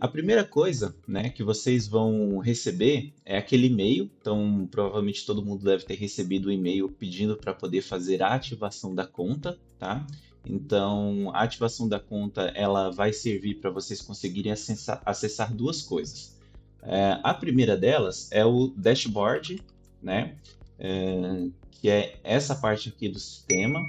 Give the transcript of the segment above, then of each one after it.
A primeira coisa, né, que vocês vão receber é aquele e-mail. Então, provavelmente todo mundo deve ter recebido o e-mail pedindo para poder fazer a ativação da conta, tá? Então, a ativação da conta ela vai servir para vocês conseguirem acessar duas coisas. A primeira delas é o dashboard, né? Que é essa parte aqui do sistema.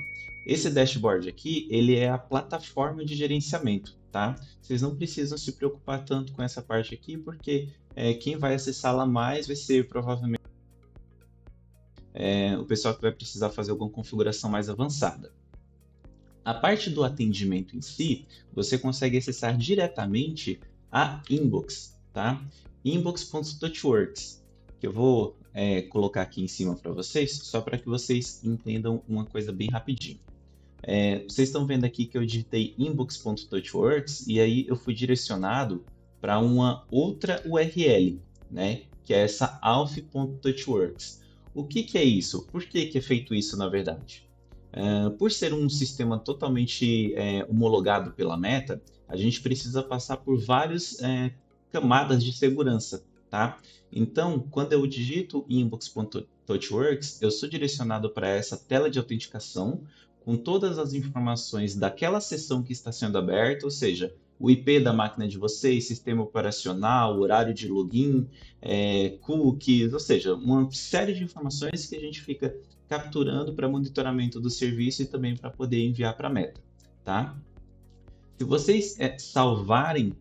Esse dashboard aqui, ele é a plataforma de gerenciamento, tá? Vocês não precisam se preocupar tanto com essa parte aqui, porque quem vai acessá-la mais vai ser provavelmente o pessoal que vai precisar fazer alguma configuração mais avançada. A parte do atendimento em si, você consegue acessar diretamente a Inbox, tá? Inbox.touchworks, que eu vou colocar aqui em cima para vocês, só para que vocês entendam uma coisa bem rapidinho. Vocês estão vendo aqui que eu digitei inbox.touchworks e aí eu fui direcionado para uma outra URL, né? Que é essa alf.touchworks. O que que é isso? Por que que é feito isso, na verdade? Por ser um sistema totalmente homologado pela Meta, a gente precisa passar por várias camadas de segurança, tá? Então, quando eu digito inbox.touchworks, eu sou direcionado para essa tela de autenticação com todas as informações daquela sessão que está sendo aberta, ou seja, o IP da máquina de vocês, sistema operacional, horário de login, cookies, ou seja, uma série de informações que a gente fica capturando para monitoramento do serviço e também para poder enviar para a Meta, tá? Se vocês salvarem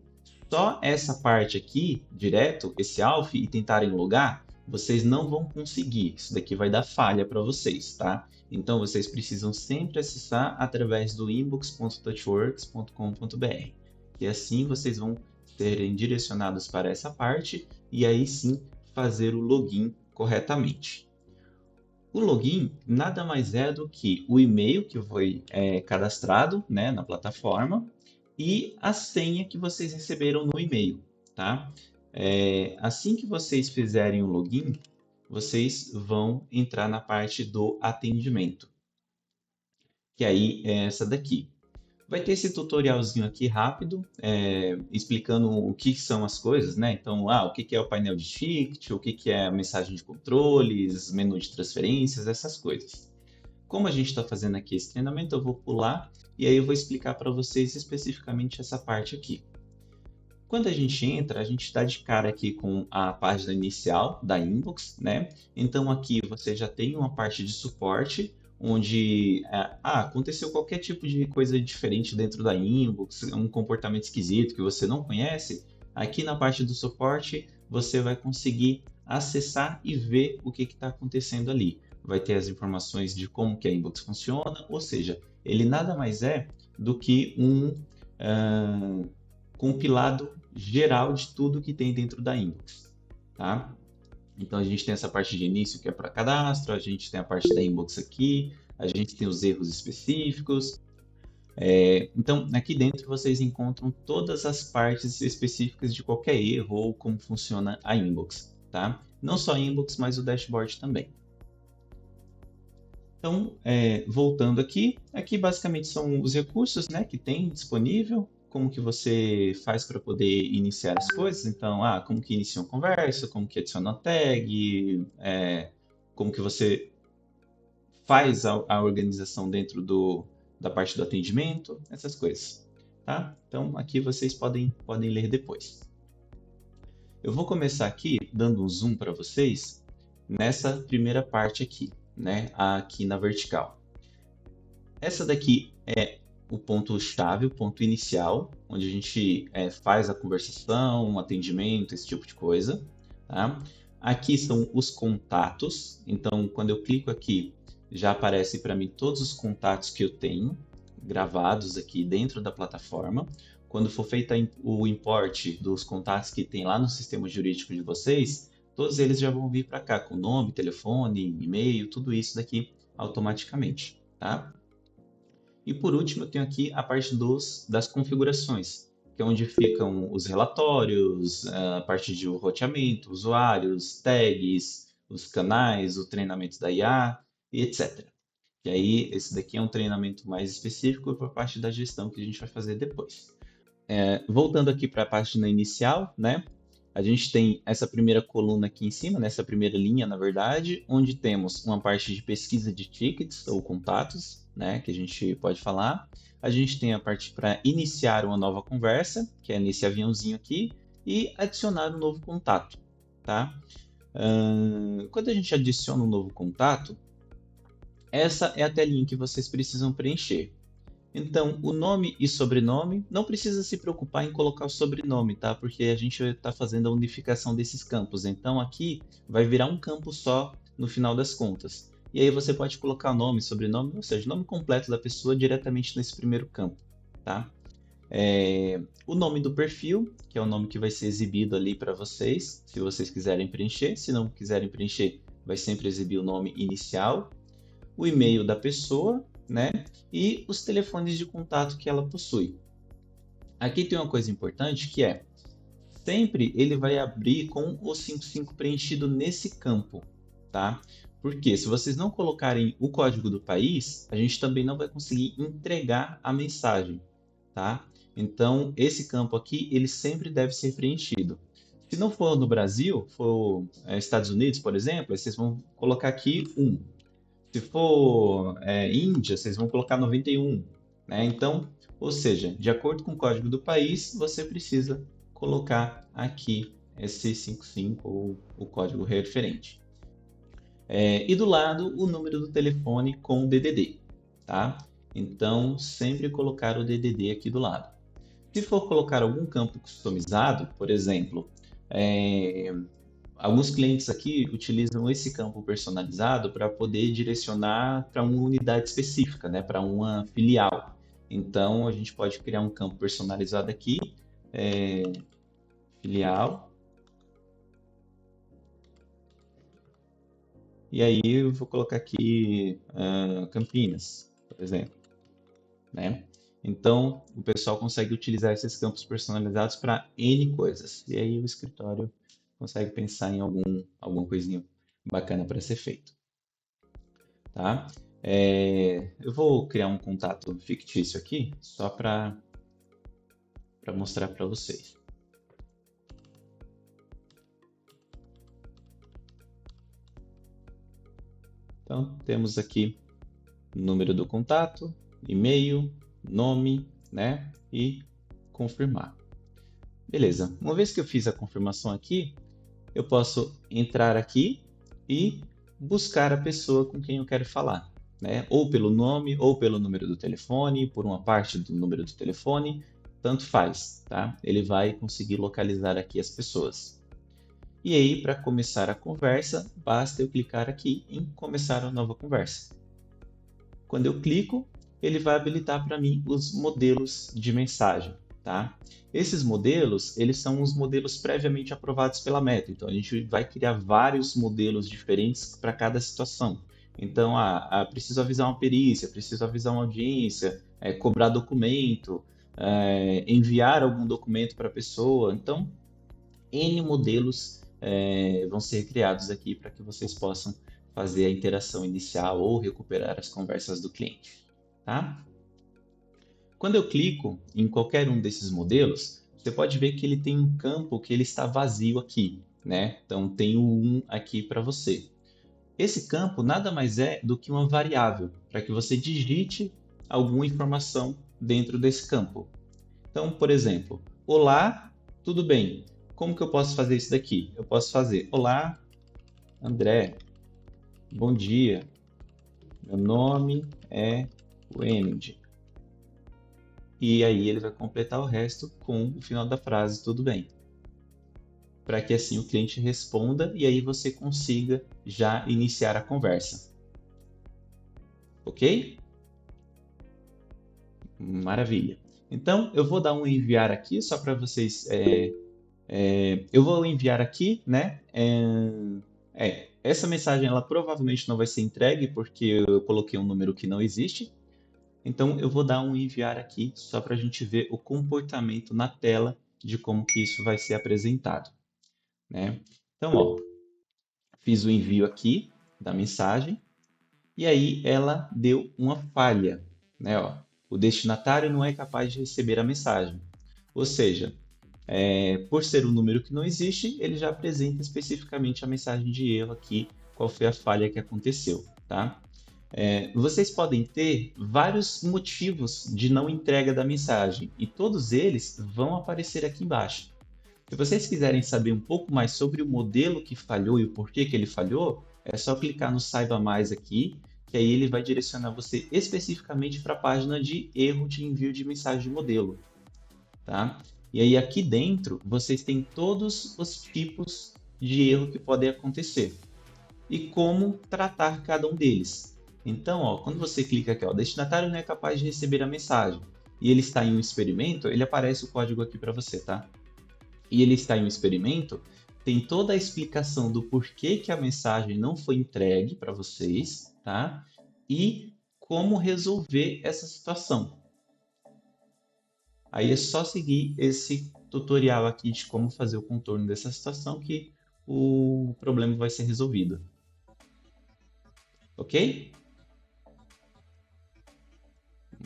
só essa parte aqui, direto, esse alf, e tentarem logar, vocês não vão conseguir. Isso daqui vai dar falha para vocês, tá? Então, vocês precisam sempre acessar através do inbox.touchworks.com.br, que assim vocês vão serem direcionados para essa parte e aí sim fazer o login corretamente. O login nada mais é do que o e-mail que foi cadastrado, né, na plataforma e a senha que vocês receberam no e-mail, tá? Assim que vocês fizerem o login, vocês vão entrar na parte do atendimento, que aí é essa daqui. Vai ter esse tutorialzinho aqui rápido, explicando o que são as coisas, né? Então, o que é o painel de ticket, o que é a mensagem de controles, menu de transferências, essas coisas. Como a gente está fazendo aqui esse treinamento, eu vou pular e aí eu vou explicar para vocês especificamente essa parte aqui. Quando a gente entra, a gente está de cara aqui com a página inicial da Inbox, né? Então aqui você já tem uma parte de suporte, onde aconteceu qualquer tipo de coisa diferente dentro da Inbox, um comportamento esquisito que você não conhece. Aqui na parte do suporte você vai conseguir acessar e ver o que está acontecendo ali. Vai ter as informações de como que a Inbox funciona, ou seja, ele nada mais é do que um compilado geral de tudo que tem dentro da Inbox, tá? Então a gente tem essa parte de início que é para cadastro, a gente tem a parte da Inbox aqui, a gente tem os erros específicos. Então aqui dentro vocês encontram todas as partes específicas de qualquer erro ou como funciona a Inbox, tá? Não só a Inbox, mas o dashboard também. Então, voltando aqui basicamente são os recursos, né, que tem disponível, como que você faz para poder iniciar as coisas. Então, como que inicia uma conversa, como que adiciona uma tag, como que você faz a organização dentro da parte do atendimento, essas coisas, tá? Então, aqui vocês podem ler depois. Eu vou começar aqui dando um zoom para vocês nessa primeira parte aqui, né, aqui na vertical. Essa daqui é o ponto-chave, o ponto inicial, onde a gente faz a conversação, um atendimento, esse tipo de coisa, tá? Aqui são os contatos, então quando eu clico aqui, já aparece para mim todos os contatos que eu tenho gravados aqui dentro da plataforma. Quando for feito o import dos contatos que tem lá no sistema jurídico de vocês, todos eles já vão vir para cá com nome, telefone, e-mail, tudo isso daqui automaticamente, tá? E por último, eu tenho aqui a parte das configurações, que é onde ficam os relatórios, a parte de roteamento, usuários, tags, os canais, o treinamento da IA e etc. E aí, esse daqui é um treinamento mais específico para a parte da gestão que a gente vai fazer depois. Voltando aqui para a página inicial, né? A gente tem essa primeira coluna aqui em cima, nessa primeira linha, na verdade, onde temos uma parte de pesquisa de tickets ou contatos, né? Que a gente pode falar. A gente tem a parte para iniciar uma nova conversa, que é nesse aviãozinho aqui, e adicionar um novo contato, tá? Quando a gente adiciona um novo contato, essa é a telinha que vocês precisam preencher. Então, o nome e sobrenome, não precisa se preocupar em colocar o sobrenome, tá? Porque a gente está fazendo a unificação desses campos. Então, aqui vai virar um campo só no final das contas. E aí você pode colocar nome, sobrenome, ou seja, o nome completo da pessoa diretamente nesse primeiro campo, tá? O nome do perfil, que é o nome que vai ser exibido ali para vocês, se vocês quiserem preencher. Se não quiserem preencher, vai sempre exibir o nome inicial, o e-mail da pessoa, né? E os telefones de contato que ela possui. Aqui tem uma coisa importante que é, sempre ele vai abrir com o 55 preenchido nesse campo, tá? Porque se vocês não colocarem o código do país, a gente também não vai conseguir entregar a mensagem, tá? Então, esse campo aqui, ele sempre deve ser preenchido. Se não for no Brasil, for Estados Unidos, por exemplo, aí vocês vão colocar aqui 1. Se for Índia, vocês vão colocar 91, né? Então, ou seja, de acordo com o código do país, você precisa colocar aqui esse 55 ou o código referente. E do lado, o número do telefone com o DDD, tá? Então, sempre colocar o DDD aqui do lado. Se for colocar algum campo customizado, por exemplo, alguns clientes aqui utilizam esse campo personalizado para poder direcionar para uma unidade específica, né, para uma filial. Então, a gente pode criar um campo personalizado aqui, filial, e aí eu vou colocar aqui Campinas, por exemplo, né? Então, o pessoal consegue utilizar esses campos personalizados para N coisas. E aí o escritório consegue pensar em alguma coisinha bacana para ser feito, tá? Eu vou criar um contato fictício aqui, só para mostrar para vocês. Então, temos aqui o número do contato, e-mail, nome, né? E confirmar. Beleza. Uma vez que eu fiz a confirmação aqui, eu posso entrar aqui e buscar a pessoa com quem eu quero falar, né? Ou pelo nome, ou pelo número do telefone, por uma parte do número do telefone, tanto faz, tá? Ele vai conseguir localizar aqui as pessoas. E aí, para começar a conversa, basta eu clicar aqui em começar a nova conversa. Quando eu clico, ele vai habilitar para mim os modelos de mensagem, tá? Esses modelos, eles são os modelos previamente aprovados pela Meta. Então, a gente vai criar vários modelos diferentes para cada situação. Então, preciso avisar uma perícia, preciso avisar uma audiência, cobrar documento, enviar algum documento para a pessoa. Então, N modelos vão ser criados aqui para que vocês possam fazer a interação inicial ou recuperar as conversas do cliente, tá? Quando eu clico em qualquer um desses modelos, você pode ver que ele tem um campo que ele está vazio aqui, né? Então tem o 1 aqui para você. Esse campo nada mais é do que uma variável para que você digite alguma informação dentro desse campo. Então, por exemplo, olá, tudo bem? Como que eu posso fazer isso daqui? Eu posso fazer olá, André, bom dia, meu nome é Wendy. E aí ele vai completar o resto com o final da frase, tudo bem. Para que assim o cliente responda e aí você consiga já iniciar a conversa. Ok? Maravilha. Então eu vou dar um enviar aqui só para vocês. Eu vou enviar aqui, né? Essa mensagem ela provavelmente não vai ser entregue porque eu coloquei um número que não existe. Então eu vou dar um enviar aqui só para a gente ver o comportamento na tela de como que isso vai ser apresentado, né? Então, ó, fiz o envio aqui da mensagem e aí ela deu uma falha, né? Ó, o destinatário não é capaz de receber a mensagem. Ou seja, por ser um número que não existe, ele já apresenta especificamente a mensagem de erro aqui, qual foi a falha que aconteceu, tá? Vocês podem ter vários motivos de não entrega da mensagem e todos eles vão aparecer aqui embaixo. Se vocês quiserem saber um pouco mais sobre o modelo que falhou e o porquê que ele falhou, é só clicar no Saiba Mais aqui, que aí ele vai direcionar você especificamente para a página de erro de envio de mensagem de modelo, tá? E aí aqui dentro vocês têm todos os tipos de erro que podem acontecer e como tratar cada um deles. Então, ó, quando você clica aqui, ó, o destinatário não é capaz de receber a mensagem e ele está em um experimento, ele aparece o código aqui para você, tá? E ele está em um experimento, tem toda a explicação do porquê que a mensagem não foi entregue para vocês, tá? E como resolver essa situação. Aí é só seguir esse tutorial aqui de como fazer o contorno dessa situação que o problema vai ser resolvido. Ok?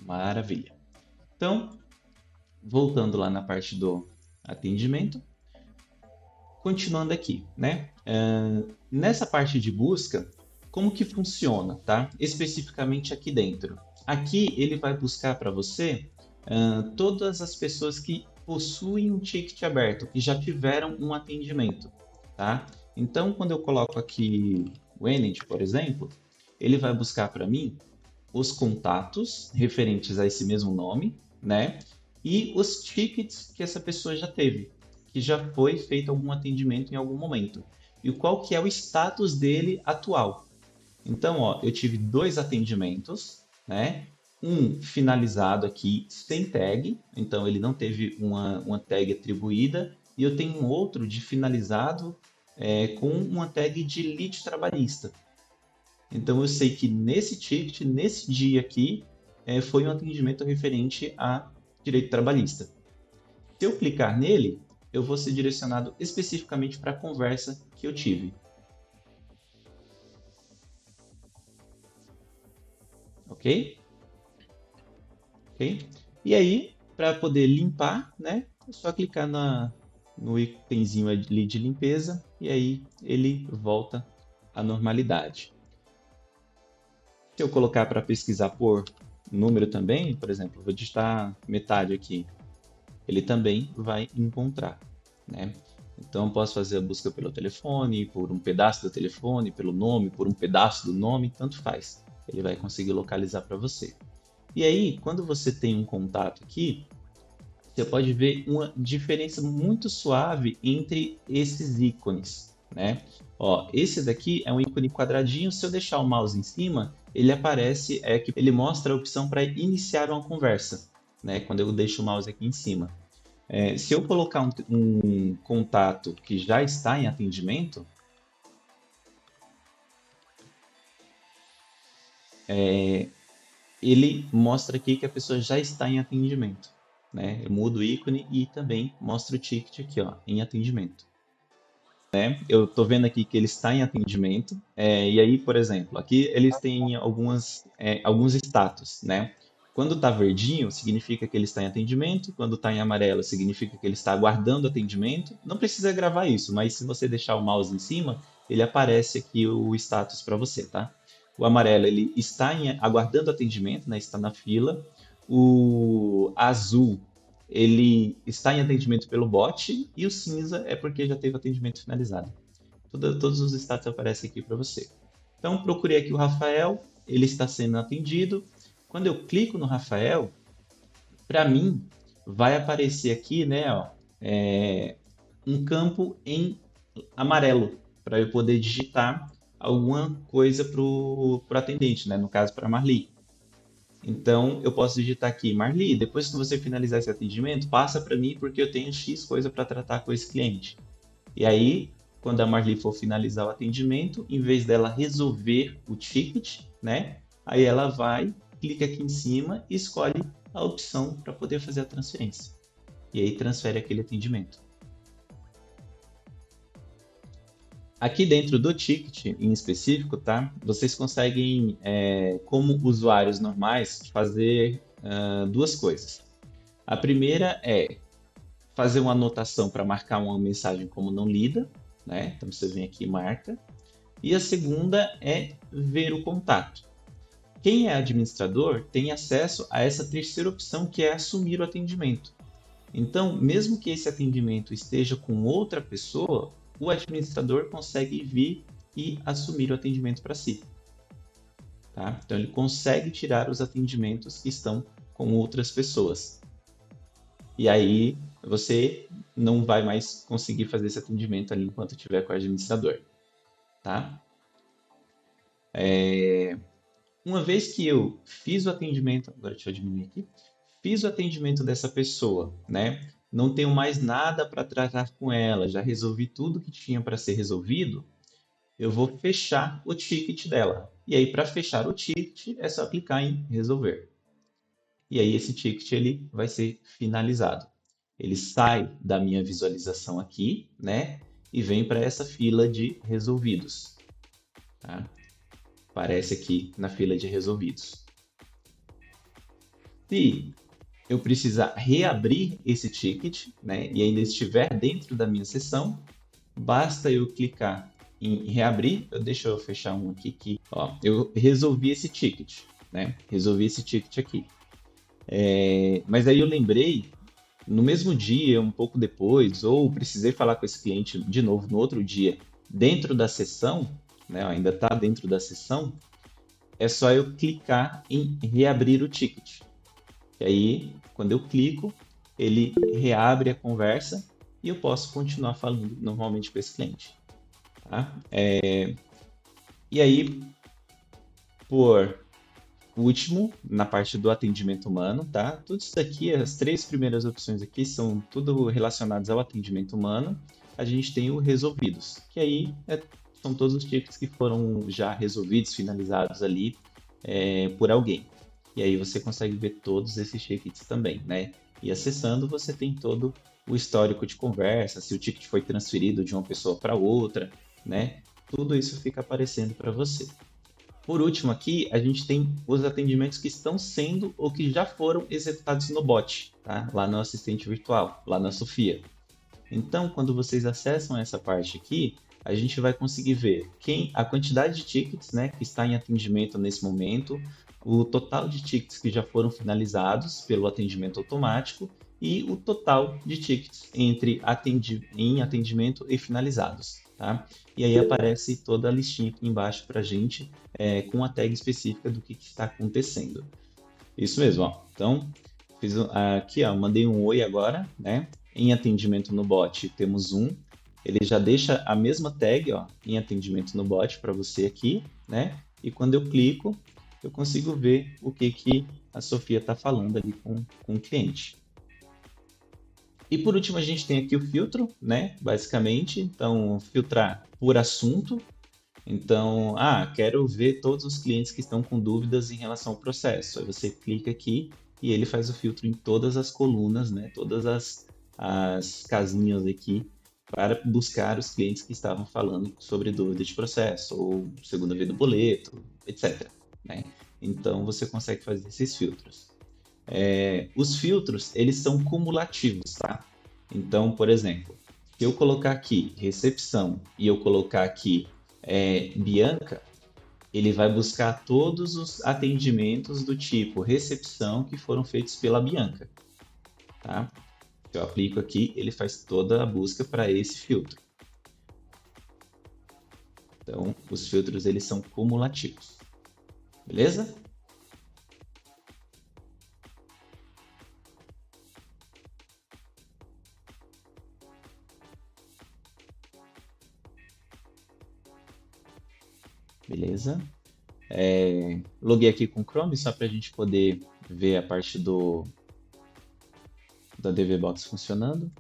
Maravilha. Então, voltando lá na parte do atendimento, continuando aqui, né? Nessa parte de busca, como que funciona, tá? Especificamente aqui dentro. Aqui ele vai buscar para você todas as pessoas que possuem um ticket aberto, que já tiveram um atendimento, tá? Então, quando eu coloco aqui o Ened, por exemplo, ele vai buscar para mim os contatos referentes a esse mesmo nome, né? E os tickets que essa pessoa já teve, que já foi feito algum atendimento em algum momento. E qual que é o status dele atual. Então, ó, eu tive 2 atendimentos, né? Um finalizado aqui sem tag, então ele não teve uma tag atribuída, e eu tenho um outro de finalizado com uma tag de lead trabalhista. Então eu sei que nesse ticket, nesse dia aqui, foi um atendimento referente a direito trabalhista. Se eu clicar nele, eu vou ser direcionado especificamente para a conversa que eu tive. Ok? Ok? E aí, para poder limpar, né, é só clicar no itemzinho ali de limpeza e aí ele volta à normalidade. Se eu colocar para pesquisar por número também, por exemplo, vou digitar metade aqui, ele também vai encontrar, né? Então, eu posso fazer a busca pelo telefone, por um pedaço do telefone, pelo nome, por um pedaço do nome, tanto faz. Ele vai conseguir localizar para você. E aí, quando você tem um contato aqui, você pode ver uma diferença muito suave entre esses ícones, né? Ó, esse daqui é um ícone quadradinho. Se eu deixar o mouse em cima, ele aparece, que ele mostra a opção para iniciar uma conversa, né? Quando eu deixo o mouse aqui em cima. Se eu colocar um contato que já está em atendimento, ele mostra aqui que a pessoa já está em atendimento, né? Eu mudo o ícone e também mostra o ticket aqui, ó, em atendimento. Eu estou vendo aqui que ele está em atendimento, e aí, por exemplo, aqui eles têm alguns status, né? Quando está verdinho, significa que ele está em atendimento, quando está em amarelo, significa que ele está aguardando atendimento. Não precisa gravar isso, mas se você deixar o mouse em cima, ele aparece aqui o status para você, tá? O amarelo, ele está aguardando atendimento, né? Está na fila. O azul, ele está em atendimento pelo bot e o cinza é porque já teve atendimento finalizado. Todos os status aparecem aqui para você. Então, procurei aqui o Rafael, ele está sendo atendido. Quando eu clico no Rafael, para mim, vai aparecer aqui, né, ó, um campo em amarelo para eu poder digitar alguma coisa para o atendente, né, no caso para Marli. Então, eu posso digitar aqui, Marli, depois que você finalizar esse atendimento, passa para mim porque eu tenho X coisa para tratar com esse cliente. E aí, quando a Marli for finalizar o atendimento, em vez dela resolver o ticket, né? Aí ela vai, clica aqui em cima e escolhe a opção para poder fazer a transferência. E aí transfere aquele atendimento. Aqui dentro do ticket em específico, tá? Vocês conseguem, como usuários normais, fazer duas coisas. A primeira é fazer uma anotação para marcar uma mensagem como não lida, né? Então você vem aqui e marca. E a segunda é ver o contato. Quem é administrador tem acesso a essa terceira opção, que é assumir o atendimento. Então, mesmo que esse atendimento esteja com outra pessoa, o administrador consegue vir e assumir o atendimento para si. Tá? Então, ele consegue tirar os atendimentos que estão com outras pessoas. E aí, você não vai mais conseguir fazer esse atendimento ali enquanto estiver com o administrador. Tá? Uma vez que eu fiz o atendimento, agora deixa eu diminuir aqui, fiz o atendimento dessa pessoa, né? Não tenho mais nada para tratar com ela, já resolvi tudo que tinha para ser resolvido, eu vou fechar o ticket dela. E aí, para fechar o ticket, é só clicar em resolver. E aí, esse ticket ele vai ser finalizado. Ele sai da minha visualização aqui, né? E vem para essa fila de resolvidos. Tá? Aparece aqui na fila de resolvidos. Se eu precisar reabrir esse ticket, né, e ainda estiver dentro da minha sessão, basta eu clicar em reabrir. Deixa eu fechar um aqui que, ó, eu resolvi esse ticket, né? Resolvi esse ticket aqui. Mas aí eu lembrei, no mesmo dia, um pouco depois, ou precisei falar com esse cliente de novo no outro dia, dentro da sessão, né? Ainda está dentro da sessão, é só eu clicar em reabrir o ticket. E aí, quando eu clico, ele reabre a conversa e eu posso continuar falando normalmente com esse cliente. Tá? E aí, por último, na parte do atendimento humano, tá? Tudo isso aqui, as três primeiras opções aqui são tudo relacionadas ao atendimento humano. A gente tem o resolvidos, que aí são todos os tickets que foram já resolvidos, finalizados ali por alguém. E aí você consegue ver todos esses tickets também, né? E acessando você tem todo o histórico de conversa, se o ticket foi transferido de uma pessoa para outra, né? Tudo isso fica aparecendo para você. Por último aqui, a gente tem os atendimentos que estão sendo ou que já foram executados no bot, tá? Lá no assistente virtual, lá na Sofia. Então, quando vocês acessam essa parte aqui, a gente vai conseguir ver a quantidade de tickets, né, que está em atendimento nesse momento, o total de tickets que já foram finalizados pelo atendimento automático e o total de tickets em atendimento e finalizados. Tá? E aí aparece toda a listinha aqui embaixo para a gente, com a tag específica do que está acontecendo. Isso mesmo, ó. Então, fiz aqui, ó, mandei um oi agora, né? Em atendimento no bot temos um. Ele já deixa a mesma tag, ó, em atendimento no bot para você aqui, né? E quando eu clico, eu consigo ver o que a Sofia está falando ali com o cliente. E por último, a gente tem aqui o filtro, né? Basicamente, então, filtrar por assunto. Então, quero ver todos os clientes que estão com dúvidas em relação ao processo. Aí você clica aqui e ele faz o filtro em todas as colunas, né? Todas as casinhas aqui para buscar os clientes que estavam falando sobre dúvida de processo ou segunda via do boleto, etc. Né? Então, você consegue fazer esses filtros. Os filtros, eles são cumulativos, tá? Então, por exemplo, se eu colocar aqui recepção e eu colocar aqui Bianca, ele vai buscar todos os atendimentos do tipo recepção que foram feitos pela Bianca, tá? Se eu aplico aqui, ele faz toda a busca para esse filtro. Então, os filtros, eles são cumulativos. Beleza? Beleza. Loguei aqui com o Chrome só para a gente poder ver a parte da DVBox funcionando.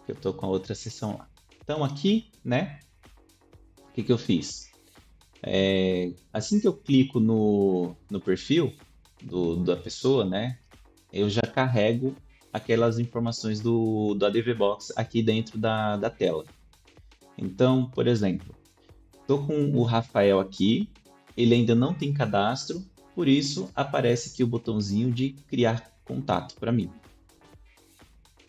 Eu estou com a outra seção lá. Então aqui, né? O que eu fiz? Assim que eu clico no perfil da pessoa, né? Eu já carrego aquelas informações da DVBox aqui dentro da tela. Então, por exemplo, estou com o Rafael aqui, ele ainda não tem cadastro, por isso aparece aqui o botãozinho de criar contato para mim.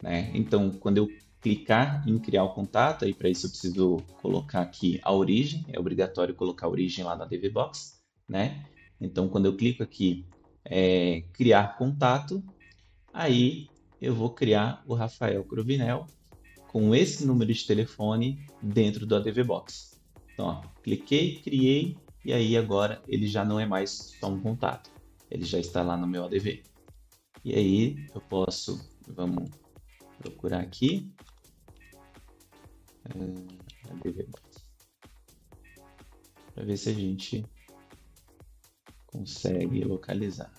né? Então, quando eu clicar em criar o contato, aí para isso eu preciso colocar aqui a origem, é obrigatório colocar a origem lá na DVBox, né? Então, quando eu clico aqui, criar contato, aí eu vou criar o Rafael Cruvinel com esse número de telefone dentro do ADV Box. Então, ó, cliquei, criei, e aí agora ele já não é mais só um contato, ele já está lá no meu ADV. E aí eu posso, vamos procurar aqui, ADV Box, para ver se a gente consegue localizar.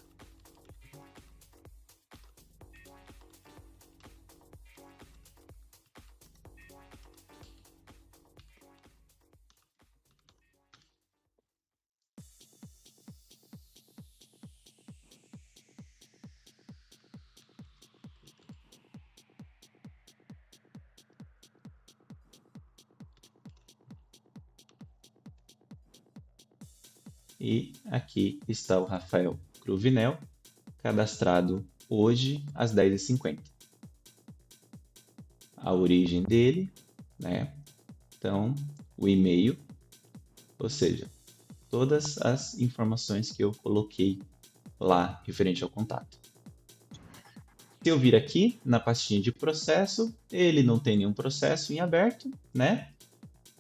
E aqui está o Rafael Cruvinel, cadastrado hoje às 10h50. A origem dele, né? Então, o e-mail, ou seja, todas as informações que eu coloquei lá referente ao contato. Se eu vir aqui na pastinha de processo, ele não tem nenhum processo em aberto, né?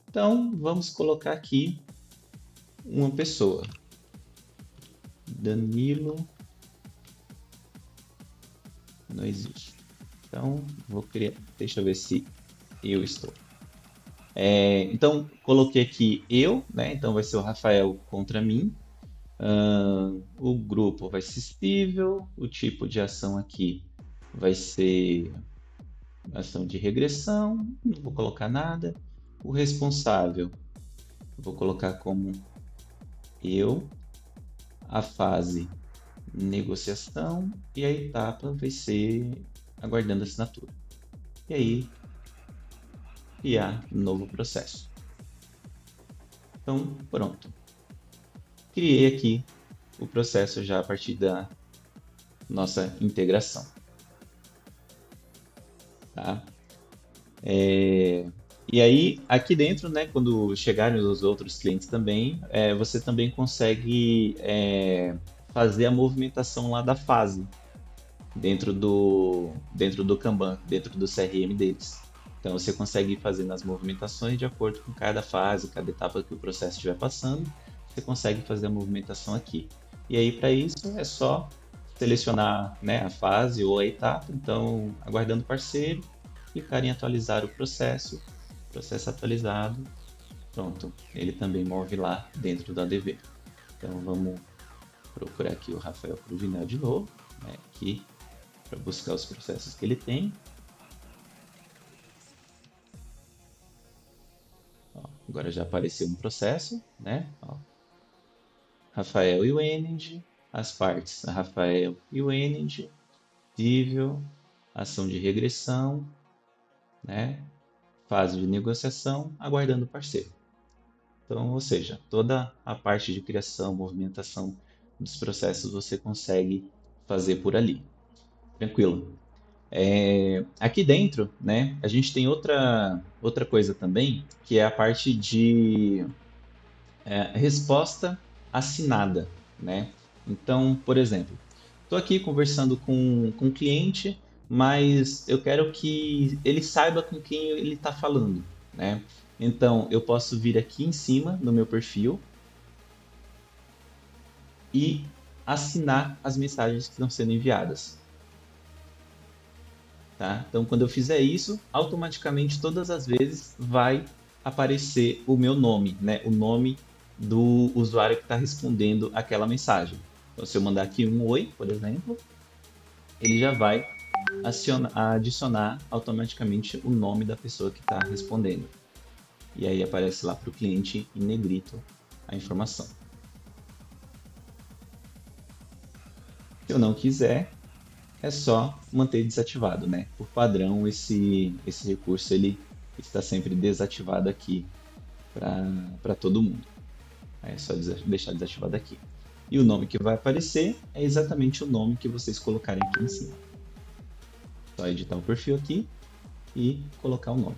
Então, vamos colocar aqui uma pessoa. Danilo não existe. Então, vou criar. Deixa eu ver se eu estou. Então, coloquei aqui eu, né? Então, vai ser o Rafael contra mim. O grupo vai ser civil. O tipo de ação aqui vai ser ação de regressão. Não vou colocar nada. O responsável, vou colocar como eu. A fase, negociação. E a etapa vai ser aguardando assinatura. E aí, criar um novo processo. Então, pronto. Criei aqui o processo já a partir da nossa integração. Tá? E aí, aqui dentro, né, quando chegarem os outros clientes também, você também consegue fazer a movimentação lá da fase dentro do Kanban, dentro do CRM deles. Então você consegue ir fazendo as movimentações de acordo com cada fase, cada etapa que o processo estiver passando, você consegue fazer a movimentação aqui. E aí para isso é só selecionar, né, a fase ou a etapa, então aguardando o parceiro, clicar em atualizar o processo atualizado, pronto, ele também move lá dentro do ADV. Então vamos procurar aqui o Rafael Cruvinel de novo, né, aqui para buscar os processos que ele tem. Ó, agora já apareceu um processo, né? Ó, Rafael e o Ened, as partes Rafael e o Ened, civil, ação de regressão, né? Fase de negociação, aguardando o parceiro. Então, ou seja, toda a parte de criação, movimentação dos processos você consegue fazer por ali. Tranquilo. Aqui dentro, né, a gente tem outra coisa também, que é a parte de resposta assinada, né? Então, por exemplo, estou aqui conversando com um cliente, mas eu quero que ele saiba com quem ele está falando, né? Então, eu posso vir aqui em cima no meu perfil e assinar as mensagens que estão sendo enviadas. Tá? Então, quando eu fizer isso, automaticamente todas as vezes vai aparecer o meu nome, né? O nome do usuário que está respondendo aquela mensagem. Então, se eu mandar aqui um oi, por exemplo, ele já vai adicionar automaticamente o nome da pessoa que está respondendo. E aí aparece lá para o cliente em negrito a informação. Se eu não quiser, é só manter desativado, né? Por padrão, esse recurso ele está sempre desativado aqui para todo mundo. É só deixar desativado aqui. E o nome que vai aparecer é exatamente o nome que vocês colocarem aqui em cima. Só editar o perfil aqui e colocar o nome.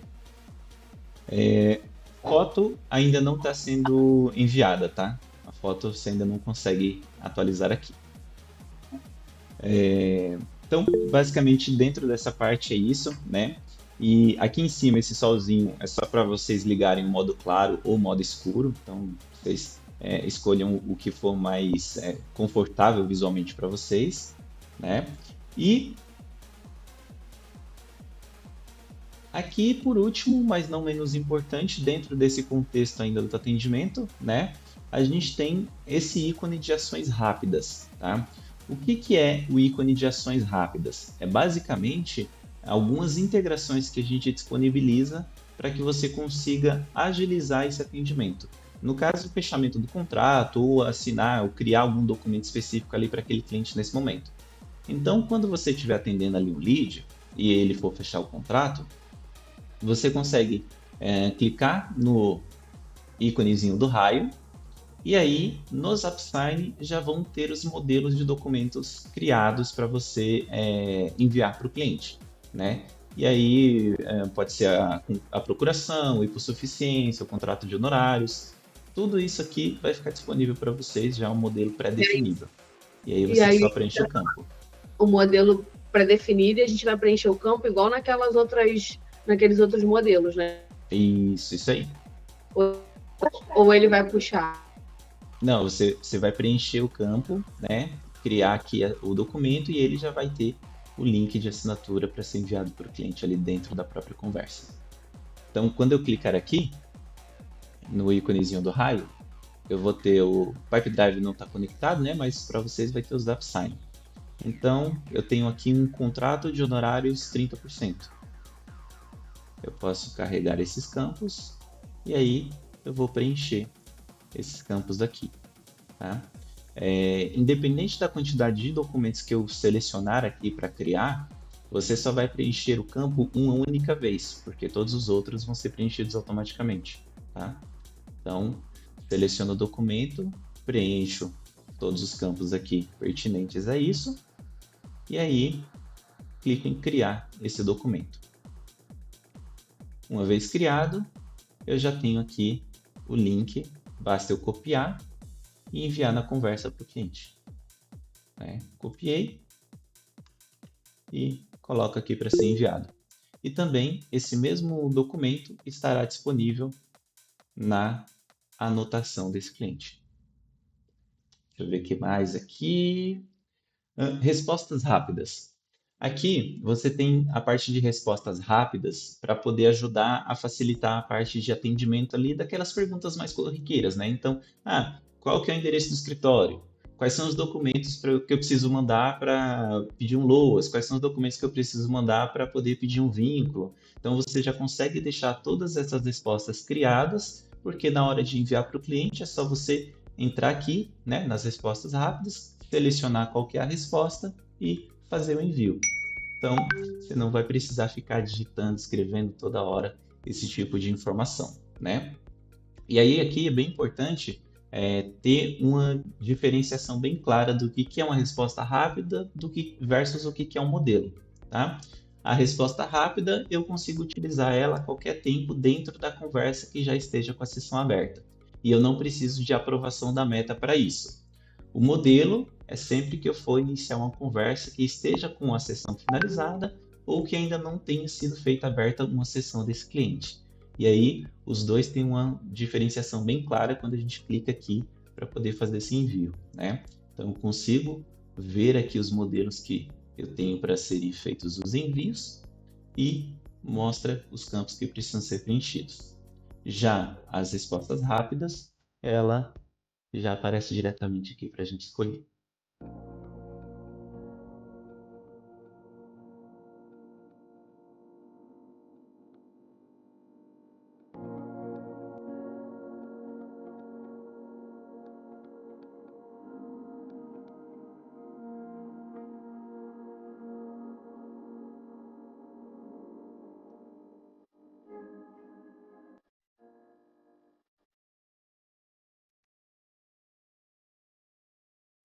Foto ainda não está sendo enviada, tá? A foto você ainda não consegue atualizar aqui. Então, basicamente, dentro dessa parte é isso, né? E aqui em cima, esse solzinho é só para vocês ligarem o modo claro ou modo escuro. Então, vocês escolham o que for mais confortável visualmente para vocês, né? E aqui, por último, mas não menos importante, dentro desse contexto ainda do atendimento, né? A gente tem esse ícone de ações rápidas, tá? O que que é o ícone de ações rápidas? É basicamente algumas integrações que a gente disponibiliza para que você consiga agilizar esse atendimento. No caso do fechamento do contrato, ou assinar, ou criar algum documento específico ali para aquele cliente nesse momento. Então, quando você estiver atendendo ali um lead e ele for fechar o contrato, você consegue clicar no íconezinho do raio e aí nos AppSign já vão ter os modelos de documentos criados para você enviar para o cliente, né? E aí pode ser a procuração, o hipossuficiência, o contrato de honorários, tudo isso aqui vai ficar disponível para vocês já um modelo pré-definido. E aí E você só aí preenche o campo. o modelo pré-definido e a gente vai preencher o campo igual naqueles outros modelos, né? Isso aí. Ou ele vai puxar. Não, você vai preencher o campo, né? Criar aqui o documento e ele já vai ter o link de assinatura para ser enviado para o cliente ali dentro da própria conversa. Então, quando eu clicar aqui no íconezinho do raio, eu vou ter o Pipedrive não está conectado, né? Mas para vocês vai ter os DAppSign. Então, eu tenho aqui um contrato de honorários 30%. Eu posso carregar esses campos e aí eu vou preencher esses campos daqui, tá? Independente da quantidade de documentos que eu selecionar aqui para criar, você só vai preencher o campo uma única vez, porque todos os outros vão ser preenchidos automaticamente, tá? Então, seleciono o documento, preencho todos os campos aqui pertinentes a isso, e aí clico em criar esse documento. Uma vez criado, eu já tenho aqui o link, basta eu copiar e enviar na conversa para o cliente. Copiei e coloco aqui para ser enviado. E também esse mesmo documento estará disponível na anotação desse cliente. Deixa eu ver o que mais aqui. Respostas rápidas. Aqui você tem a parte de respostas rápidas para poder ajudar a facilitar a parte de atendimento ali daquelas perguntas mais corriqueiras, né? Então, qual que é o endereço do escritório? Quais são os documentos que eu preciso mandar para pedir um LOAS? Quais são os documentos que eu preciso mandar para poder pedir um vínculo? Então você já consegue deixar todas essas respostas criadas, porque na hora de enviar para o cliente é só você entrar aqui, né, nas respostas rápidas, selecionar qual que é a resposta e fazer o envio. Então, você não vai precisar ficar digitando, escrevendo toda hora esse tipo de informação, né? E aí aqui é bem importante ter uma diferenciação bem clara do que é uma resposta rápida versus o que é um modelo, tá? A resposta rápida eu consigo utilizar ela a qualquer tempo dentro da conversa que já esteja com a sessão aberta. E eu não preciso de aprovação da meta para isso. O modelo é sempre que eu for iniciar uma conversa que esteja com a sessão finalizada ou que ainda não tenha sido feita aberta uma sessão desse cliente. E aí, os dois têm uma diferenciação bem clara quando a gente clica aqui para poder fazer esse envio, né? Então, eu consigo ver aqui os modelos que eu tenho para serem feitos os envios e mostra os campos que precisam ser preenchidos. Já as respostas rápidas, ela já aparece diretamente aqui para a gente escolher.